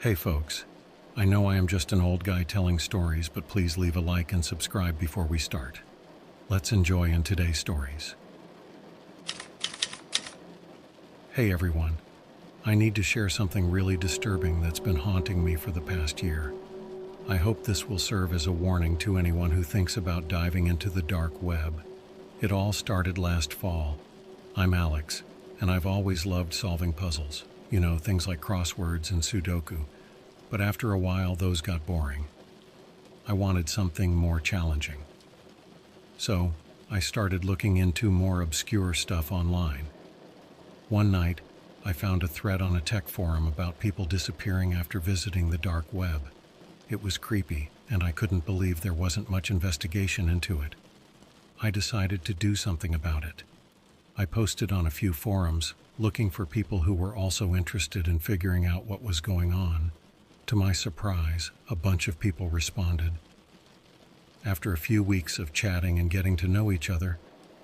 Hey folks, I know I am just an old guy telling stories, but please leave a like and subscribe before we start. Let's enjoy in today's stories. Hey everyone, I need to share something really disturbing that's been haunting me for the past year. I hope this will serve as a warning to anyone who thinks about diving into the dark web. It all started last fall. I'm Alex, and I've always loved solving puzzles. Things like crosswords and Sudoku. But after a while, those got boring. I wanted something more challenging. So, I started looking into more obscure stuff online. One night, I found a thread on a tech forum about people disappearing after visiting the dark web. It was creepy, and I couldn't believe there wasn't much investigation into it. I decided to do something about it. I posted on a few forums, looking for people who were also interested in figuring out what was going on. To my surprise, a bunch of people responded. After a few weeks of chatting and getting to know each other,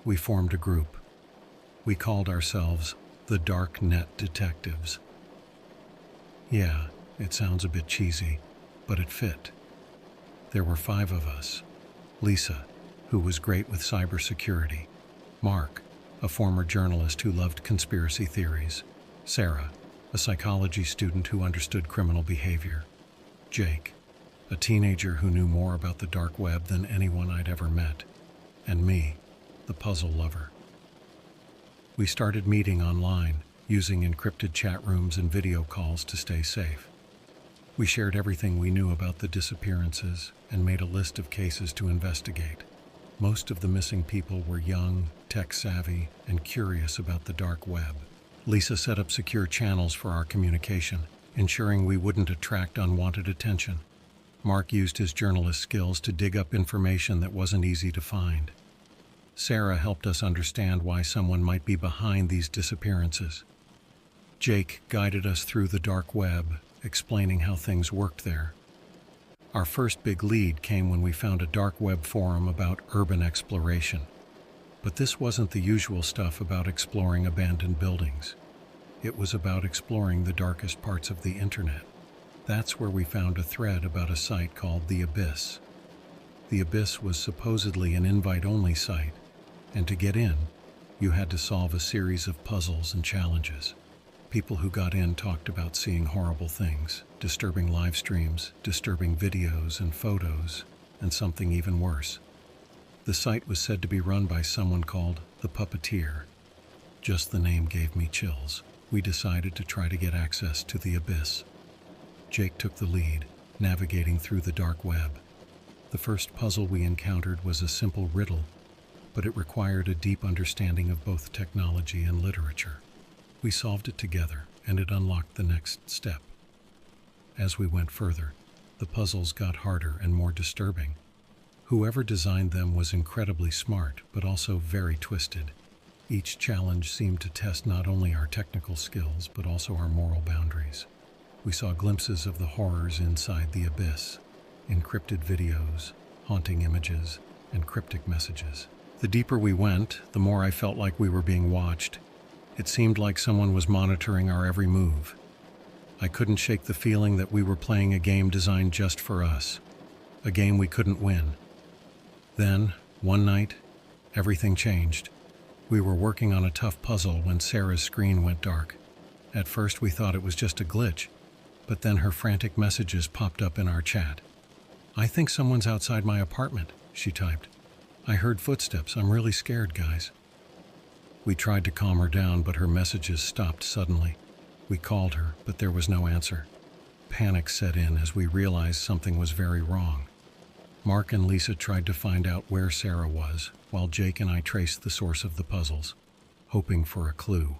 we formed a group. We called ourselves the Dark Net Detectives. Yeah, it sounds a bit cheesy, but it fit. There were 5 of us. Lisa, who was great with cybersecurity. Mark, a former journalist who loved conspiracy theories. Sarah, a psychology student who understood criminal behavior. Jake, a teenager who knew more about the dark web than anyone I'd ever met. And me, the puzzle lover. We started meeting online, using encrypted chat rooms and video calls to stay safe. We shared everything we knew about the disappearances and made a list of cases to investigate. Most of the missing people were young, tech-savvy, and curious about the dark web. Lisa set up secure channels for our communication, ensuring we wouldn't attract unwanted attention. Mark used his journalist skills to dig up information that wasn't easy to find. Sarah helped us understand why someone might be behind these disappearances. Jake guided us through the dark web, explaining how things worked there. Our first big lead came when we found a dark web forum about urban exploration. But this wasn't the usual stuff about exploring abandoned buildings. It was about exploring the darkest parts of the internet. That's where we found a thread about a site called The Abyss. The Abyss was supposedly an invite-only site, and to get in, you had to solve a series of puzzles and challenges. People who got in talked about seeing horrible things, disturbing live streams, disturbing videos and photos, and something even worse. The site was said to be run by someone called the Puppeteer. Just the name gave me chills. We decided to try to get access to the Abyss. Jake took the lead, navigating through the dark web. The first puzzle we encountered was a simple riddle, but it required a deep understanding of both technology and literature. We solved it together, and it unlocked the next step. As we went further, the puzzles got harder and more disturbing. Whoever designed them was incredibly smart, but also very twisted. Each challenge seemed to test not only our technical skills, but also our moral boundaries. We saw glimpses of the horrors inside the abyss, encrypted videos, haunting images, and cryptic messages. The deeper we went, the more I felt like we were being watched. It seemed like someone was monitoring our every move. I couldn't shake the feeling that we were playing a game designed just for us, a game we couldn't win. Then, one night, everything changed. We were working on a tough puzzle when Sarah's screen went dark. At first we thought it was just a glitch, but then her frantic messages popped up in our chat. "I think someone's outside my apartment," she typed. "I heard footsteps. I'm really scared, guys." We tried to calm her down, but her messages stopped suddenly. We called her, but there was no answer. Panic set in as we realized something was very wrong. Mark and Lisa tried to find out where Sarah was, while Jake and I traced the source of the puzzles, hoping for a clue.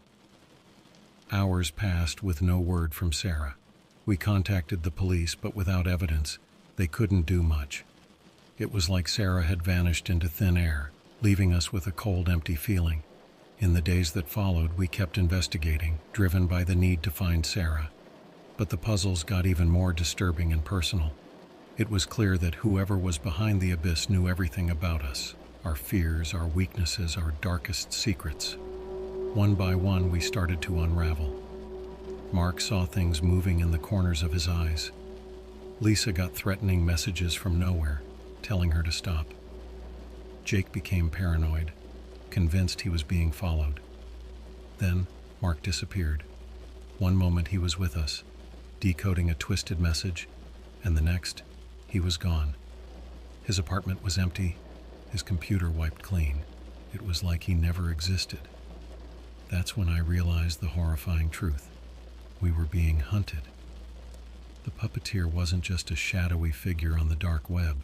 Hours passed with no word from Sarah. We contacted the police, but without evidence, they couldn't do much. It was like Sarah had vanished into thin air, leaving us with a cold, empty feeling. In the days that followed, we kept investigating, driven by the need to find Sarah. But the puzzles got even more disturbing and personal. It was clear that whoever was behind the abyss knew everything about us, our fears, our weaknesses, our darkest secrets. One by one, we started to unravel. Mark saw things moving in the corners of his eyes. Lisa got threatening messages from nowhere, telling her to stop. Jake became paranoid, convinced he was being followed. Then, Mark disappeared. One moment he was with us, decoding a twisted message, and the next, he was gone. His apartment was empty, his computer wiped clean. It was like he never existed. That's when I realized the horrifying truth. We were being hunted. The puppeteer wasn't just a shadowy figure on the dark web.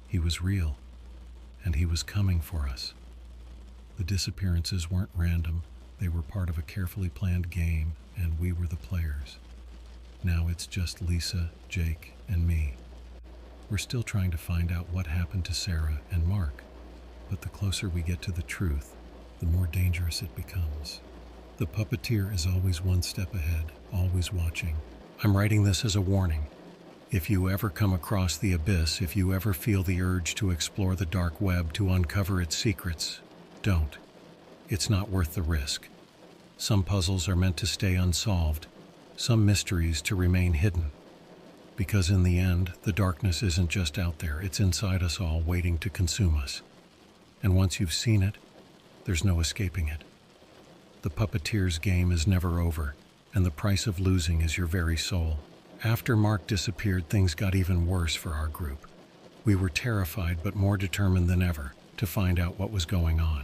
He was real, and he was coming for us. The disappearances weren't random. They were part of a carefully planned game, and we were the players. Now it's just Lisa, Jake, and me. We're still trying to find out what happened to Sarah and Mark, but the closer we get to the truth, the more dangerous it becomes. The puppeteer is always one step ahead, always watching. I'm writing this as a warning. If you ever come across the abyss, if you ever feel the urge to explore the dark web to uncover its secrets, don't. It's not worth the risk. Some puzzles are meant to stay unsolved, some mysteries to remain hidden. Because in the end, the darkness isn't just out there, it's inside us all, waiting to consume us. And once you've seen it, there's no escaping it. The puppeteer's game is never over, and the price of losing is your very soul. After Mark disappeared, things got even worse for our group. We were terrified but more determined than ever to find out what was going on.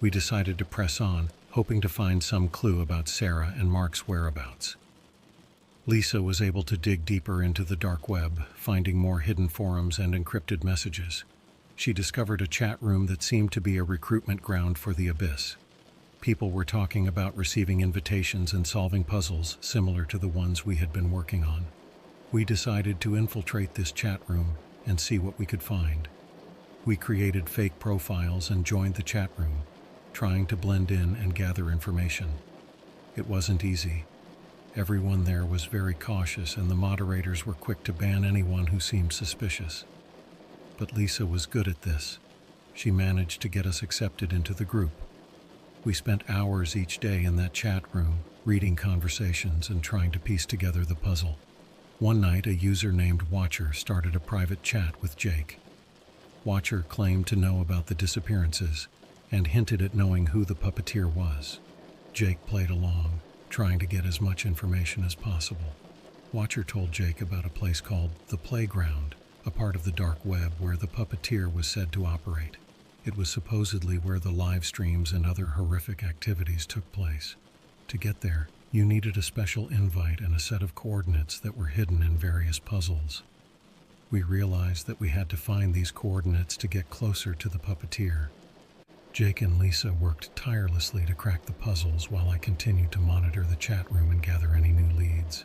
We decided to press on, hoping to find some clue about Sarah and Mark's whereabouts. Lisa was able to dig deeper into the dark web, finding more hidden forums and encrypted messages. She discovered a chat room that seemed to be a recruitment ground for the abyss. People were talking about receiving invitations and solving puzzles similar to the ones we had been working on. We decided to infiltrate this chat room and see what we could find. We created fake profiles and joined the chat room, trying to blend in and gather information. It wasn't easy. Everyone there was very cautious, and the moderators were quick to ban anyone who seemed suspicious. But Lisa was good at this. She managed to get us accepted into the group. We spent hours each day in that chat room, reading conversations and trying to piece together the puzzle. One night, a user named Watcher started a private chat with Jake. Watcher claimed to know about the disappearances and hinted at knowing who the puppeteer was. Jake played along, trying to get as much information as possible. Watcher told Jake about a place called the Playground, a part of the dark web where the puppeteer was said to operate. It was supposedly where the live streams and other horrific activities took place. To get there, you needed a special invite and a set of coordinates that were hidden in various puzzles. We realized that we had to find these coordinates to get closer to the puppeteer. Jake and Lisa worked tirelessly to crack the puzzles while I continued to monitor the chat room and gather any new leads.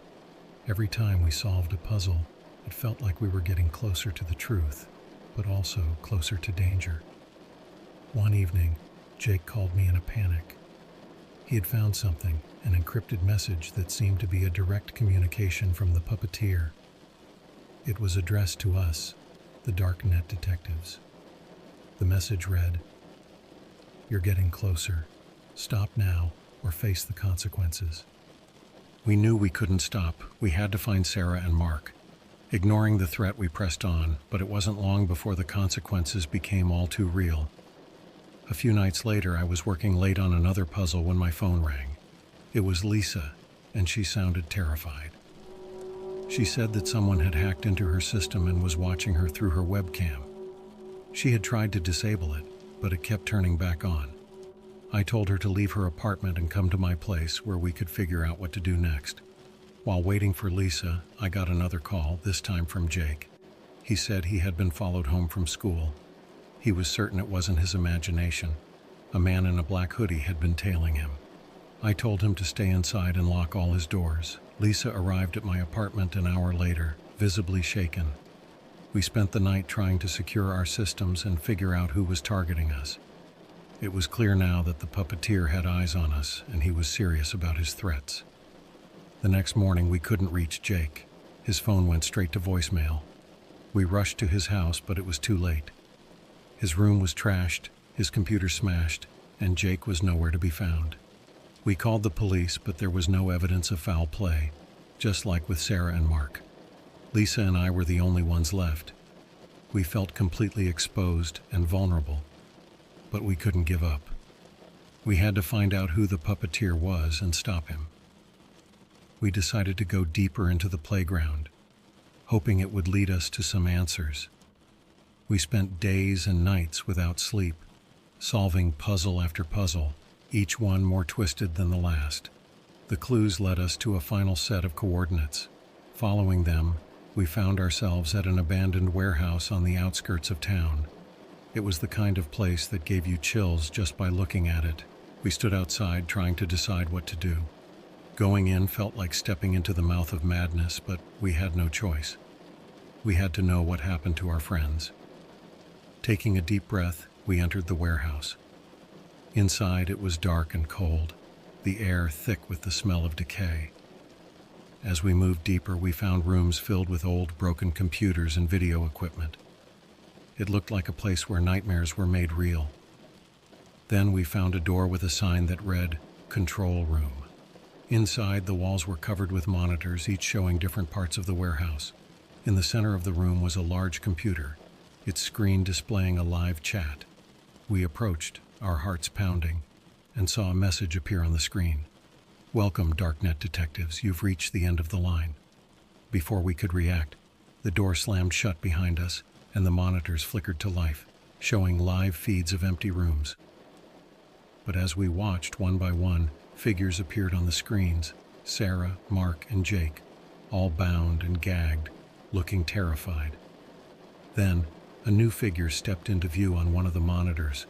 Every time we solved a puzzle, it felt like we were getting closer to the truth, but also closer to danger. One evening, Jake called me in a panic. He had found something, an encrypted message that seemed to be a direct communication from the puppeteer. It was addressed to us, the Darknet detectives. The message read, "You're getting closer. Stop now or face the consequences." We knew we couldn't stop. We had to find Sarah and Mark. Ignoring the threat, we pressed on, but it wasn't long before the consequences became all too real. A few nights later, I was working late on another puzzle when my phone rang. It was Lisa, and she sounded terrified. She said that someone had hacked into her system and was watching her through her webcam. She had tried to disable it, but it kept turning back on. I told her to leave her apartment and come to my place where we could figure out what to do next. While waiting for Lisa, I got another call, this time from Jake. He said he had been followed home from school. He was certain it wasn't his imagination. A man in a black hoodie had been tailing him. I told him to stay inside and lock all his doors. Lisa arrived at my apartment an hour later, visibly shaken. We spent the night trying to secure our systems and figure out who was targeting us. It was clear now that the puppeteer had eyes on us, and he was serious about his threats. The next morning, we couldn't reach Jake. His phone went straight to voicemail. We rushed to his house, but it was too late. His room was trashed, his computer smashed, and Jake was nowhere to be found. We called the police, but there was no evidence of foul play, just like with Sarah and Mark. Lisa and I were the only ones left. We felt completely exposed and vulnerable, but we couldn't give up. We had to find out who the puppeteer was and stop him. We decided to go deeper into the playground, hoping it would lead us to some answers. We spent days and nights without sleep, solving puzzle after puzzle, each one more twisted than the last. The clues led us to a final set of coordinates. Following them, we found ourselves at an abandoned warehouse on the outskirts of town. It was the kind of place that gave you chills just by looking at it. We stood outside trying to decide what to do. Going in felt like stepping into the mouth of madness, but we had no choice. We had to know what happened to our friends. Taking a deep breath, we entered the warehouse. Inside, it was dark and cold, the air thick with the smell of decay. As we moved deeper, we found rooms filled with old, broken computers and video equipment. It looked like a place where nightmares were made real. Then we found a door with a sign that read, "Control Room." Inside, the walls were covered with monitors, each showing different parts of the warehouse. In the center of the room was a large computer, its screen displaying a live chat. We approached, our hearts pounding, and saw a message appear on the screen. "Welcome, Darknet detectives. You've reached the end of the line." Before we could react, the door slammed shut behind us, and the monitors flickered to life, showing live feeds of empty rooms. But as we watched, one by one, figures appeared on the screens: Sarah, Mark, and Jake, all bound and gagged, looking terrified. Then, a new figure stepped into view on one of the monitors,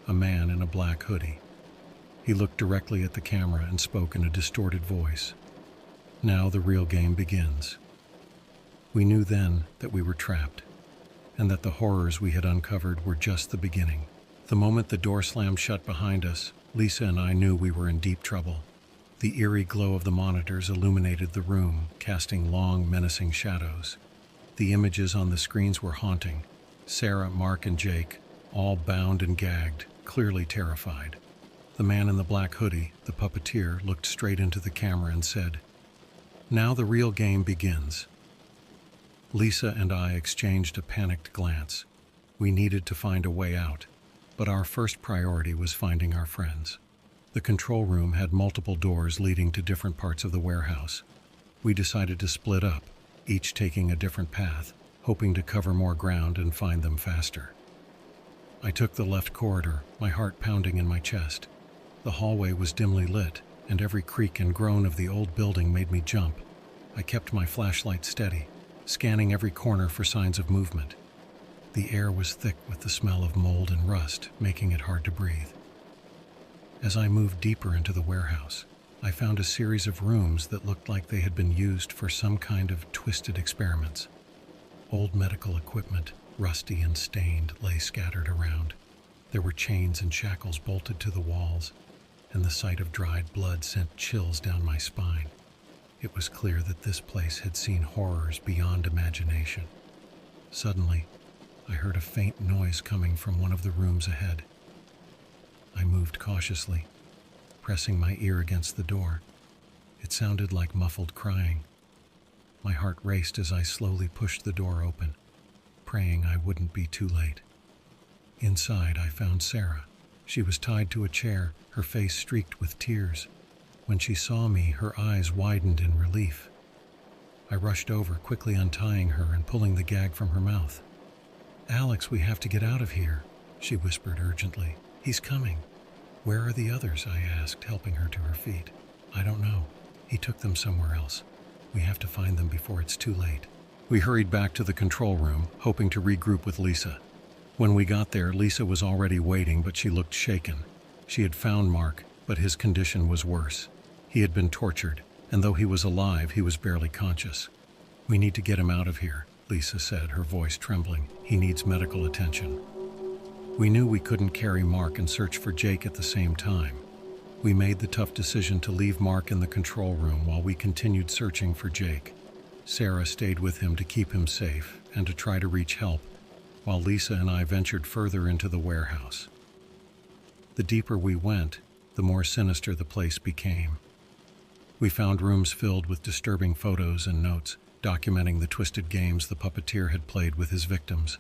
a man in a black hoodie. He looked directly at the camera and spoke in a distorted voice. "Now the real game begins." We knew then that we were trapped, and that the horrors we had uncovered were just the beginning. The moment the door slammed shut behind us, Lisa and I knew we were in deep trouble. The eerie glow of the monitors illuminated the room, casting long, menacing shadows. The images on the screens were haunting. Sarah, Mark, and Jake, all bound and gagged, clearly terrified. The man in the black hoodie, the puppeteer, looked straight into the camera and said, "Now the real game begins." Lisa and I exchanged a panicked glance. We needed to find a way out, but our first priority was finding our friends. The control room had multiple doors leading to different parts of the warehouse. We decided to split up, each taking a different path, hoping to cover more ground and find them faster. I took the left corridor, my heart pounding in my chest. The hallway was dimly lit, and every creak and groan of the old building made me jump. I kept my flashlight steady, scanning every corner for signs of movement. The air was thick with the smell of mold and rust, making it hard to breathe. As I moved deeper into the warehouse, I found a series of rooms that looked like they had been used for some kind of twisted experiments. Old medical equipment, rusty and stained, lay scattered around. There were chains and shackles bolted to the walls, and the sight of dried blood sent chills down my spine. It was clear that this place had seen horrors beyond imagination. Suddenly, I heard a faint noise coming from one of the rooms ahead. I moved cautiously, pressing my ear against the door. It sounded like muffled crying. My heart raced as I slowly pushed the door open, praying I wouldn't be too late. Inside, I found Sarah. She was tied to a chair, her face streaked with tears. When she saw me, her eyes widened in relief. I rushed over, quickly untying her and pulling the gag from her mouth. "Alex, we have to get out of here," she whispered urgently. "He's coming." "Where are the others?" I asked, helping her to her feet. "I don't know. He took them somewhere else. We have to find them before it's too late." We hurried back to the control room, hoping to regroup with Lisa. When we got there, Lisa was already waiting, but she looked shaken. She had found Mark, but his condition was worse. He had been tortured, and though he was alive, he was barely conscious. "We need to get him out of here," Lisa said, her voice trembling. "He needs medical attention." We knew we couldn't carry Mark and search for Jake at the same time. We made the tough decision to leave Mark in the control room while we continued searching for Jake. Sarah stayed with him to keep him safe and to try to reach help, while Lisa and I ventured further into the warehouse. The deeper we went, the more sinister the place became. We found rooms filled with disturbing photos and notes, documenting the twisted games the puppeteer had played with his victims.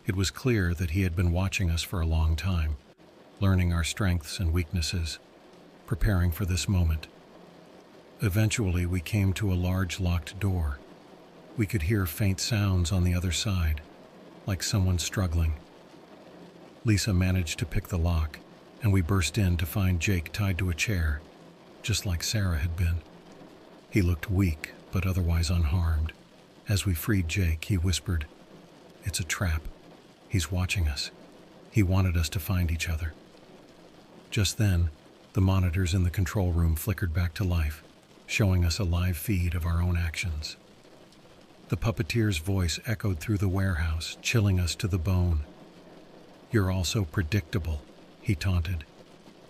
It was clear that he had been watching us for a long time, learning our strengths and weaknesses, preparing for this moment. Eventually, we came to a large locked door. We could hear faint sounds on the other side, like someone struggling. Lisa managed to pick the lock, and we burst in to find Jake tied to a chair, just like Sarah had been. He looked weak, but otherwise unharmed. As we freed Jake, he whispered, "It's a trap. He's watching us. He wanted us to find each other." Just then, the monitors in the control room flickered back to life, showing us a live feed of our own actions. The puppeteer's voice echoed through the warehouse, chilling us to the bone. "You're all so predictable," he taunted.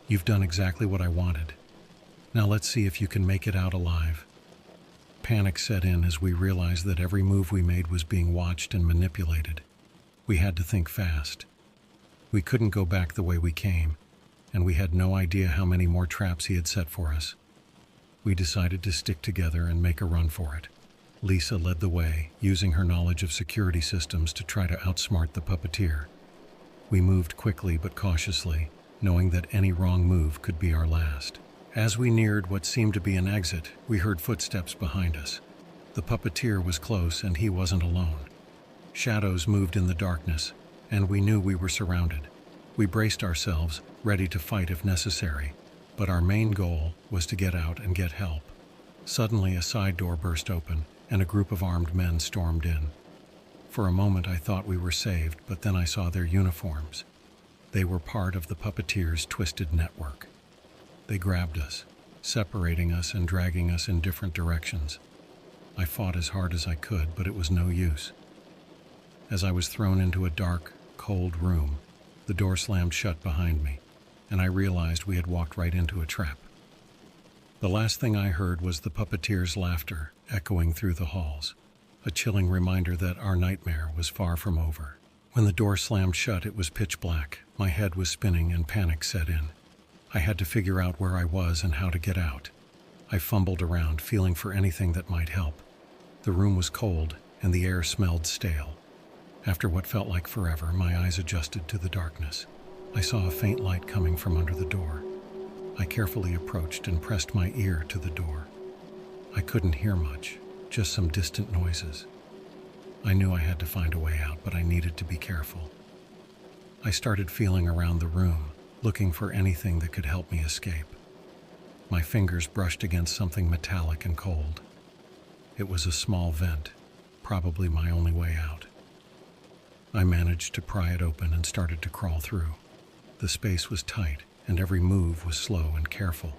"You've done exactly what I wanted. Now let's see if you can make it out alive." Panic set in as we realized that every move we made was being watched and manipulated. We had to think fast. We couldn't go back the way we came, and we had no idea how many more traps he had set for us. We decided to stick together and make a run for it. Lisa led the way, using her knowledge of security systems to try to outsmart the puppeteer. We moved quickly but cautiously, knowing that any wrong move could be our last. As we neared what seemed to be an exit, we heard footsteps behind us. The puppeteer was close, and he wasn't alone. Shadows moved in the darkness, and we knew we were surrounded. We braced ourselves, ready to fight if necessary, but our main goal was to get out and get help. Suddenly, a side door burst open, and a group of armed men stormed in. For a moment, I thought we were saved, but then I saw their uniforms. They were part of the puppeteer's twisted network. They grabbed us, separating us and dragging us in different directions. I fought as hard as I could, but it was no use. As I was thrown into a dark, cold room, the door slammed shut behind me, and I realized we had walked right into a trap. The last thing I heard was the puppeteer's laughter echoing through the halls, a chilling reminder that our nightmare was far from over. When the door slammed shut, it was pitch black. My head was spinning and panic set in. I had to figure out where I was and how to get out. I fumbled around, feeling for anything that might help. The room was cold, and the air smelled stale. After what felt like forever, my eyes adjusted to the darkness. I saw a faint light coming from under the door. I carefully approached and pressed my ear to the door. I couldn't hear much, just some distant noises. I knew I had to find a way out, but I needed to be careful. I started feeling around the room, looking for anything that could help me escape. My fingers brushed against something metallic and cold. It was a small vent, probably my only way out. I managed to pry it open and started to crawl through. The space was tight, and every move was slow and careful.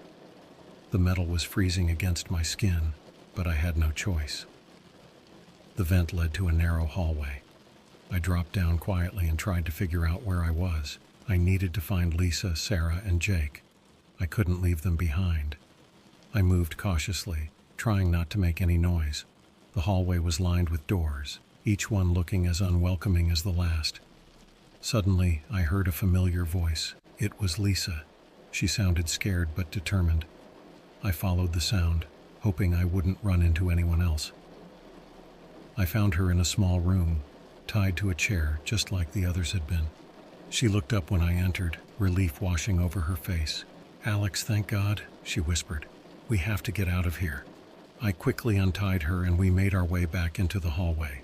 The metal was freezing against my skin, but I had no choice. The vent led to a narrow hallway. I dropped down quietly and tried to figure out where I was. I needed to find Lisa, Sarah, and Jake. I couldn't leave them behind. I moved cautiously, trying not to make any noise. The hallway was lined with doors, each one looking as unwelcoming as the last. Suddenly, I heard a familiar voice. It was Lisa. She sounded scared but determined. I followed the sound, hoping I wouldn't run into anyone else. I found her in a small room, tied to a chair just like the others had been. She looked up when I entered, relief washing over her face. "Alex, thank God," she whispered. "We have to get out of here." I quickly untied her and we made our way back into the hallway.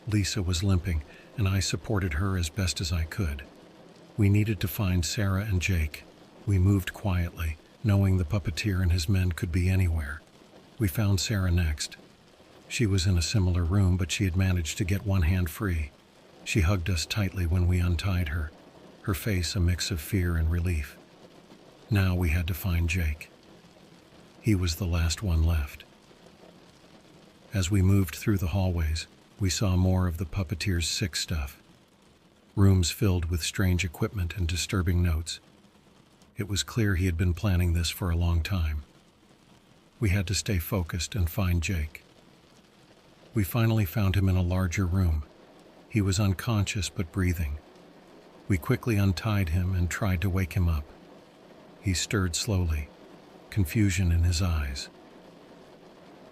Lisa was limping, and I supported her as best as I could. We needed to find Sarah and Jake. We moved quietly, knowing the puppeteer and his men could be anywhere. We found Sarah next. She was in a similar room, but she had managed to get one hand free. She hugged us tightly when we untied her, her face a mix of fear and relief. Now we had to find Jake. He was the last one left. As we moved through the hallways, we saw more of the puppeteer's sick stuff. Rooms filled with strange equipment and disturbing notes. It was clear he had been planning this for a long time. We had to stay focused and find Jake. We finally found him in a larger room. He was unconscious but breathing. We quickly untied him and tried to wake him up. He stirred slowly, confusion in his eyes.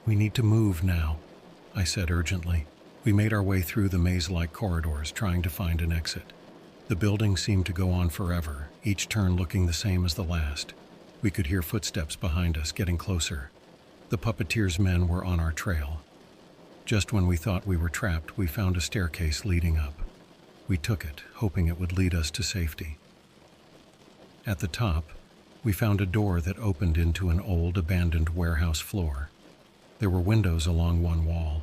"We need to move now," I said urgently. We made our way through the maze-like corridors, trying to find an exit. The building seemed to go on forever, each turn looking the same as the last. We could hear footsteps behind us, getting closer. The puppeteer's men were on our trail. Just when we thought we were trapped, we found a staircase leading up. We took it, hoping it would lead us to safety. At the top, we found a door that opened into an old, abandoned warehouse floor. There were windows along one wall,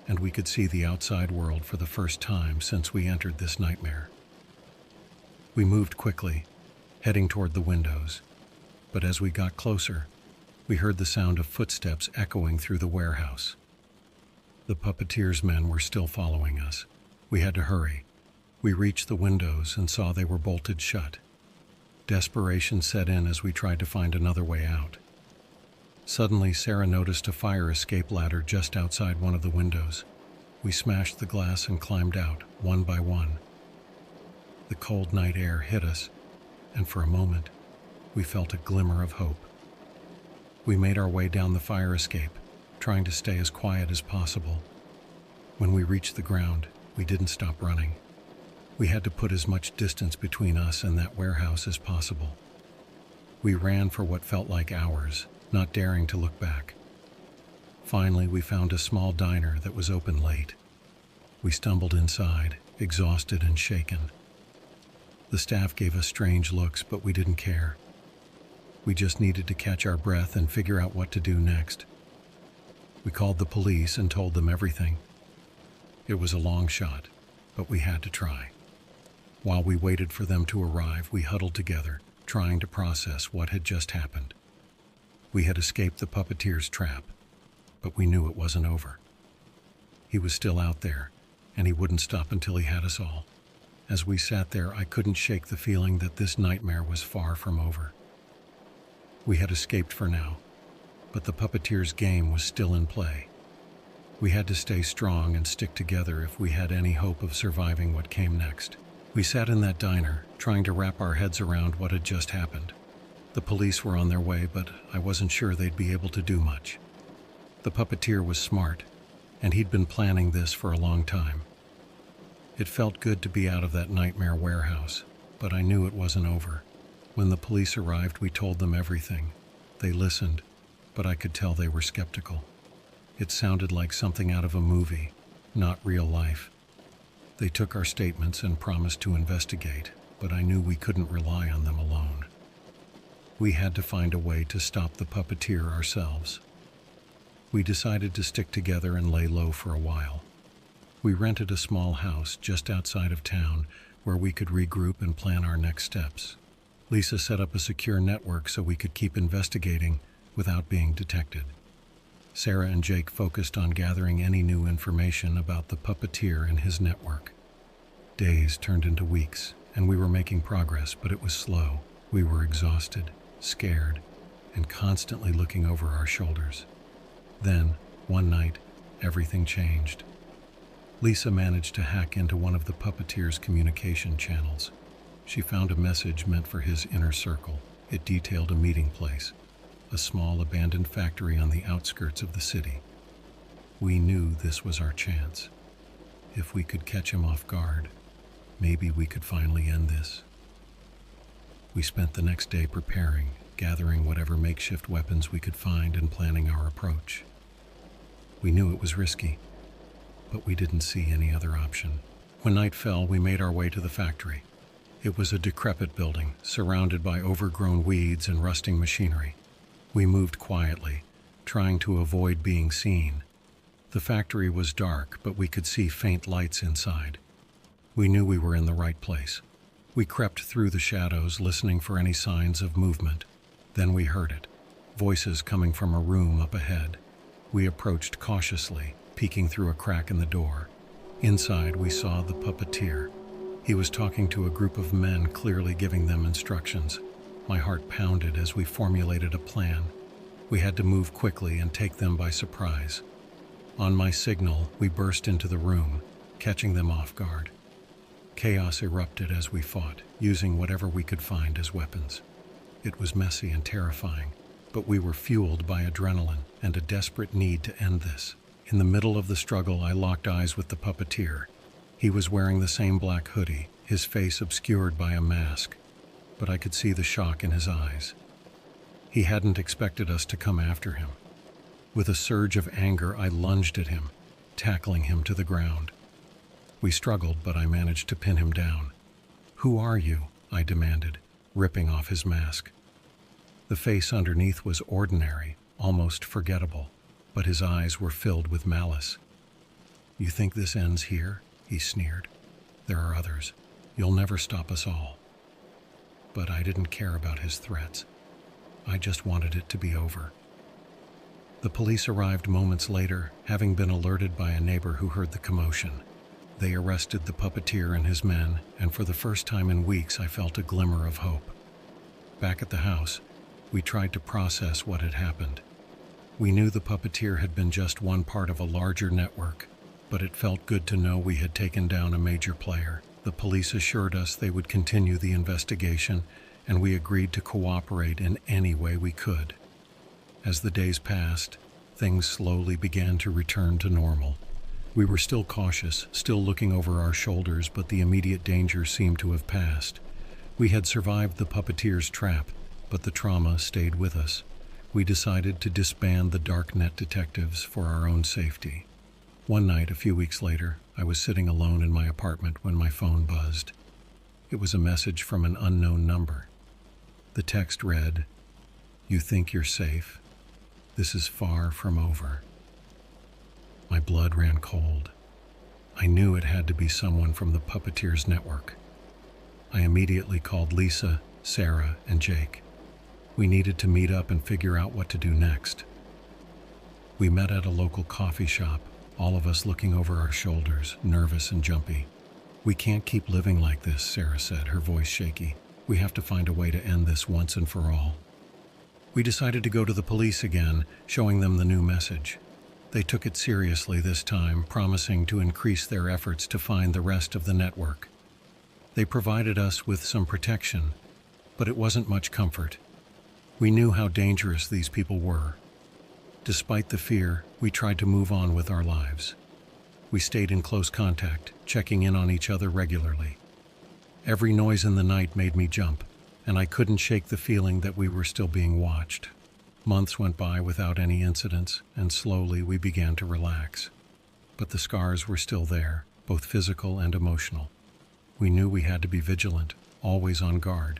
and we could see the outside world for the first time since we entered this nightmare. We moved quickly, heading toward the windows, but as we got closer, we heard the sound of footsteps echoing through the warehouse. The puppeteer's men were still following us. We had to hurry. We reached the windows and saw they were bolted shut. Desperation set in as we tried to find another way out. Suddenly, Sarah noticed a fire escape ladder just outside one of the windows. We smashed the glass and climbed out, one by one. The cold night air hit us, and for a moment, we felt a glimmer of hope. We made our way down the fire escape, trying to stay as quiet as possible. When we reached the ground, we didn't stop running. We had to put as much distance between us and that warehouse as possible. We ran for what felt like hours, not daring to look back. Finally, we found a small diner that was open late. We stumbled inside, exhausted and shaken. The staff gave us strange looks, but we didn't care. We just needed to catch our breath and figure out what to do next. We called the police and told them everything. It was a long shot, but we had to try. While we waited for them to arrive, we huddled together, trying to process what had just happened. We had escaped the puppeteer's trap, but we knew it wasn't over. He was still out there, and he wouldn't stop until he had us all. As we sat there, I couldn't shake the feeling that this nightmare was far from over. We had escaped for now, but the puppeteer's game was still in play. We had to stay strong and stick together if we had any hope of surviving what came next. We sat in that diner, trying to wrap our heads around what had just happened. The police were on their way, but I wasn't sure they'd be able to do much. The puppeteer was smart, and he'd been planning this for a long time. It felt good to be out of that nightmare warehouse, but I knew it wasn't over. When the police arrived, we told them everything. They listened, but I could tell they were skeptical. It sounded like something out of a movie, not real life. They took our statements and promised to investigate, but I knew we couldn't rely on them alone. We had to find a way to stop the puppeteer ourselves. We decided to stick together and lay low for a while. We rented a small house just outside of town where we could regroup and plan our next steps. Lisa set up a secure network so we could keep investigating without being detected. Sarah and Jake focused on gathering any new information about the puppeteer and his network. Days turned into weeks, and we were making progress, but it was slow. We were exhausted, scared, and constantly looking over our shoulders. Then, one night, everything changed. Lisa managed to hack into one of the puppeteer's communication channels. She found a message meant for his inner circle. It detailed a meeting place, a small abandoned factory on the outskirts of the city. We knew this was our chance. If we could catch him off guard, maybe we could finally end this. We spent the next day preparing, gathering whatever makeshift weapons we could find and planning our approach. We knew it was risky, but we didn't see any other option. When night fell, we made our way to the factory. It was a decrepit building, surrounded by overgrown weeds and rusting machinery. We moved quietly, trying to avoid being seen. The factory was dark, but we could see faint lights inside. We knew we were in the right place. We crept through the shadows, listening for any signs of movement. Then we heard it, voices coming from a room up ahead. We approached cautiously, peeking through a crack in the door. Inside, we saw the puppeteer. He was talking to a group of men, clearly giving them instructions. My heart pounded as we formulated a plan. We had to move quickly and take them by surprise. On my signal, we burst into the room, catching them off guard. Chaos erupted as we fought, using whatever we could find as weapons. It was messy and terrifying, but we were fueled by adrenaline and a desperate need to end this. In the middle of the struggle, I locked eyes with the puppeteer. He was wearing the same black hoodie, his face obscured by a mask, but I could see the shock in his eyes. He hadn't expected us to come after him. With a surge of anger, I lunged at him, tackling him to the ground. We struggled, but I managed to pin him down. "Who are you?" I demanded, ripping off his mask. The face underneath was ordinary, almost forgettable, but his eyes were filled with malice. "You think this ends here?" he sneered. "There are others. You'll never stop us all." But I didn't care about his threats. I just wanted it to be over. The police arrived moments later, having been alerted by a neighbor who heard the commotion. They arrested the puppeteer and his men, and for the first time in weeks I felt a glimmer of hope. Back at the house, we tried to process what had happened. We knew the puppeteer had been just one part of a larger network, but it felt good to know we had taken down a major player. The police assured us they would continue the investigation, and we agreed to cooperate in any way we could. As the days passed, things slowly began to return to normal. We were still cautious, still looking over our shoulders, but the immediate danger seemed to have passed. We had survived the puppeteer's trap, but the trauma stayed with us. We decided to disband the darknet detectives for our own safety. One night, a few weeks later, I was sitting alone in my apartment when my phone buzzed. It was a message from an unknown number. The text read, "You think you're safe? This is far from over." My blood ran cold. I knew it had to be someone from the puppeteer's network. I immediately called Lisa, Sarah, and Jake. We needed to meet up and figure out what to do next. We met at a local coffee shop, all of us looking over our shoulders, nervous and jumpy. "We can't keep living like this," Sarah said, her voice shaky. "We have to find a way to end this once and for all." We decided to go to the police again, showing them the new message. They took it seriously this time, promising to increase their efforts to find the rest of the network. They provided us with some protection, but it wasn't much comfort. We knew how dangerous these people were. Despite the fear, we tried to move on with our lives. We stayed in close contact, checking in on each other regularly. Every noise in the night made me jump, and I couldn't shake the feeling that we were still being watched. Months went by without any incidents, and slowly we began to relax. But the scars were still there, both physical and emotional. We knew we had to be vigilant, always on guard.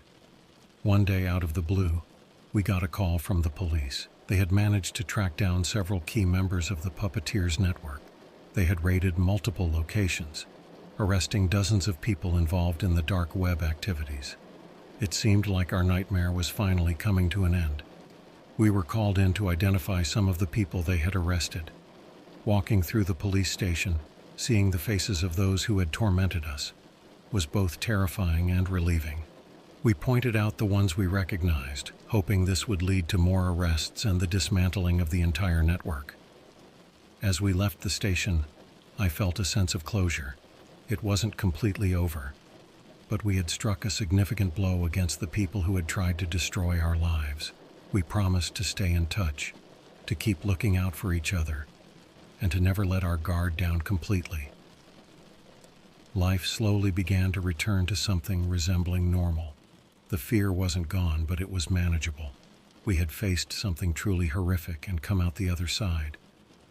One day, out of the blue, we got a call from the police. They had managed to track down several key members of the puppeteer's network. They had raided multiple locations, arresting dozens of people involved in the dark web activities. It seemed like our nightmare was finally coming to an end. We were called in to identify some of the people they had arrested. Walking through the police station, seeing the faces of those who had tormented us, was both terrifying and relieving. We pointed out the ones we recognized, hoping this would lead to more arrests and the dismantling of the entire network. As we left the station, I felt a sense of closure. It wasn't completely over, but we had struck a significant blow against the people who had tried to destroy our lives. We promised to stay in touch, to keep looking out for each other, and to never let our guard down completely. Life slowly began to return to something resembling normal. The fear wasn't gone, but it was manageable. We had faced something truly horrific and come out the other side,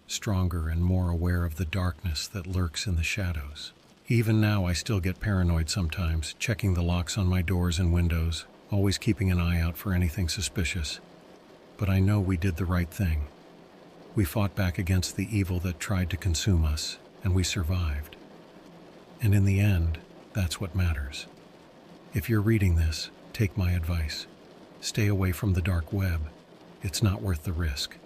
stronger and more aware of the darkness that lurks in the shadows. Even now, I still get paranoid sometimes, checking the locks on my doors and windows, always keeping an eye out for anything suspicious. But I know we did the right thing. We fought back against the evil that tried to consume us, and we survived. And in the end, that's what matters. If you're reading this, take my advice. Stay away from the dark web. It's not worth the risk.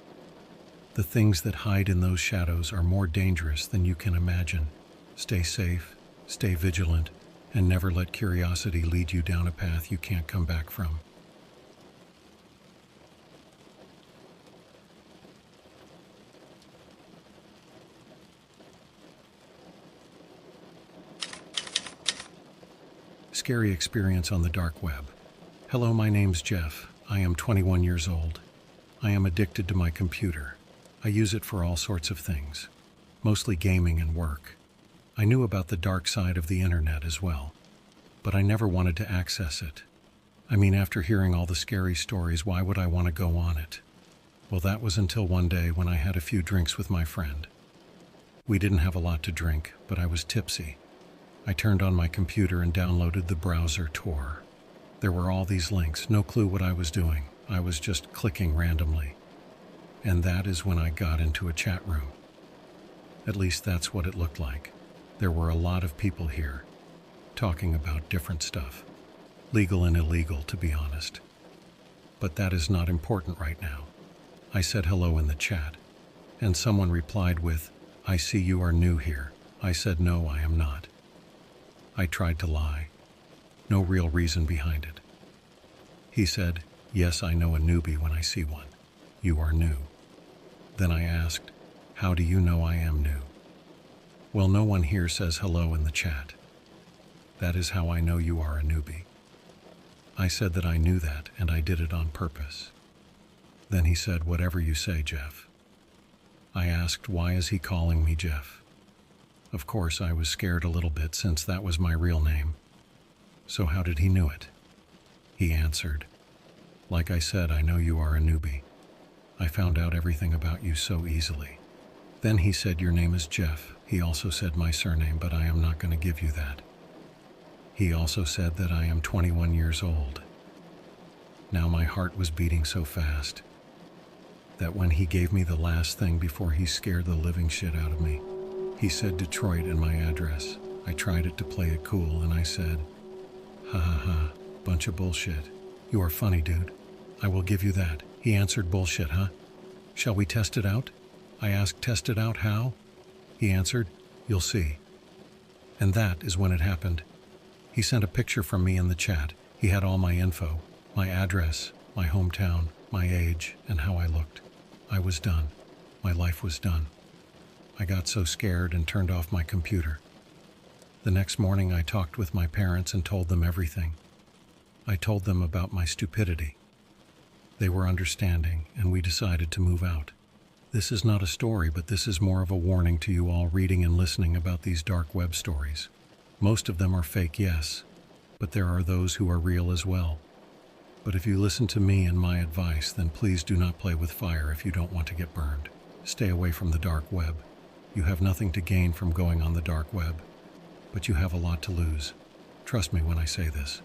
The things that hide in those shadows are more dangerous than you can imagine. Stay safe, stay vigilant, and never let curiosity lead you down a path you can't come back from. Scary experience on the dark web. Hello, my name's Jeff. I am 21 years old. I am addicted to my computer. I use it for all sorts of things, mostly gaming and work. I knew about the dark side of the internet as well, but I never wanted to access it. I mean, after hearing all the scary stories, why would I want to go on it? Well, that was until one day when I had a few drinks with my friend. We didn't have a lot to drink, but I was tipsy. I turned on my computer and downloaded the browser Tor. There were all these links, no clue what I was doing. I was just clicking randomly. And that is when I got into a chat room. At least that's what it looked like. There were a lot of people here, talking about different stuff. Legal and illegal, to be honest. But that is not important right now. I said hello in the chat, and someone replied with, "I see you are new here." I said, "No, I am not." I tried to lie. No real reason behind it. He said, "Yes, I know a newbie when I see one. You are new." Then I asked, "How do you know I am new?" "Well, no one here says hello in the chat. That is how I know you are a newbie." I said that I knew that, and I did it on purpose. Then he said, "Whatever you say, Jeff." I asked, why is he calling me Jeff? Of course, I was scared a little bit since that was my real name. So how did he know it? He answered, "Like I said, I know you are a newbie. I found out everything about you so easily." Then he said, "Your name is Jeff." He also said my surname, but I am not going to give you that. He also said that I am 21 years old. Now my heart was beating so fast that when he gave me the last thing before he scared the living shit out of me, he said Detroit and my address. I tried it to play it cool and I said, "Ha ha ha, bunch of bullshit. You are funny, dude. I will give you that." He answered, "Bullshit, huh? Shall we test it out?" I asked, "Test it out how?" He answered, "You'll see." And that is when it happened. He sent a picture from me in the chat. He had all my info, my address, my hometown, my age, and how I looked. I was done. My life was done. I got so scared and turned off my computer. The next morning I talked with my parents and told them everything. I told them about my stupidity. They were understanding, and we decided to move out. This is not a story, but this is more of a warning to you all reading and listening about these dark web stories. Most of them are fake, yes, but there are those who are real as well. But if you listen to me and my advice, then please do not play with fire if you don't want to get burned. Stay away from the dark web. You have nothing to gain from going on the dark web, but you have a lot to lose. Trust me when I say this.